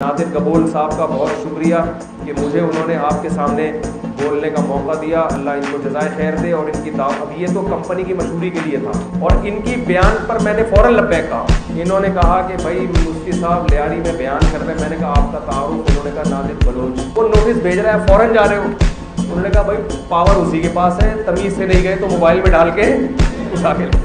नादिर कबूल साहब का बहुत शुक्रिया कि मुझे उन्होंने आपके सामने बोलने का मौका दिया। अल्लाह इनको जज़ाए खैर दे। और इनकी अब ये तो कंपनी की मशहूरी के लिए था और इनकी बयान पर मैंने फ़ौरन लब्बैक कहा। इन्होंने कहा कि भाई मुफ्ती साहब लियारी में बयान कर रहे हैं। मैंने कहा आपका तारुफ? उन्होंने कहा नादिर बलोच। वो नोटिस भेज रहा है, फ़ौरन जा रहे हो? उन्होंने कहा भाई पावर उसी के पास है, तमीज़ से नहीं गए तो मोबाइल में डाल के उठा के।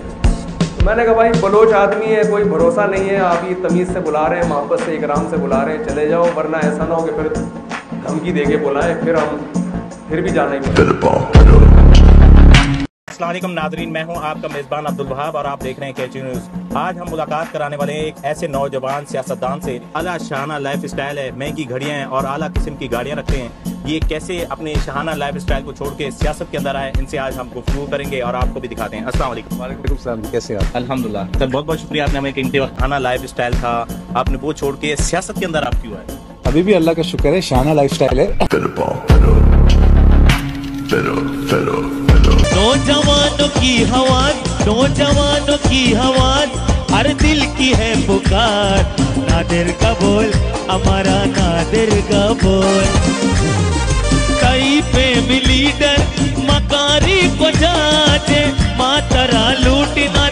मैंने कहा भाई बलोच आदमी है, कोई भरोसा नहीं है, आप ये तमीज़ से बुला रहे हैं, मोहब्बत से इकराम से बुला रहे हैं, चले जाओ, वरना ऐसा ना हो कि फिर धमकी दे के बुलाएं, फिर भी जाना ही पड़ेगा। अस्सलाम वालेकुम नादरीन, मैं हूं आपका मेज़बान अब्दुल वहाब और आप देख रहे हैं कैची न्यूज़। आज हम मुलाकात कराने वाले हैं एक ऐसे नौजवान सियासतदान से। आला शाहाना लाइफ स्टाइल है, महंगी घड़ियां हैं और आला किस्म की गाड़ियां रखते हैं। ये कैसे अपने शाहाना लाइफ स्टाइल को छोड़ के सियासत के अंदर आए, इनसे आज हम गुफ्तगू करेंगे और आपको भी दिखाते हैं। अस्सलाम वालेकुम। वालेकुम सलाम, कैसे आप? अल्हम्दुलिल्लाह सर, बहुत बहुत शुक्रिया। आपने हमें शाहाना लाइफ स्टाइल था, आपने वो छोड़ के सियासत के अंदर आप क्यों आए? अभी भी अल्लाह का शुक्र है, शाहाना लाइफ स्टाइल है। नौजवानों की आवाज, नौजवानों की आवाज, हर दिल की है पुकार। नादिर का बोल, हमारा नादिर का बोल। कई पे लीडर मकारी को जाते, मातरा लूटना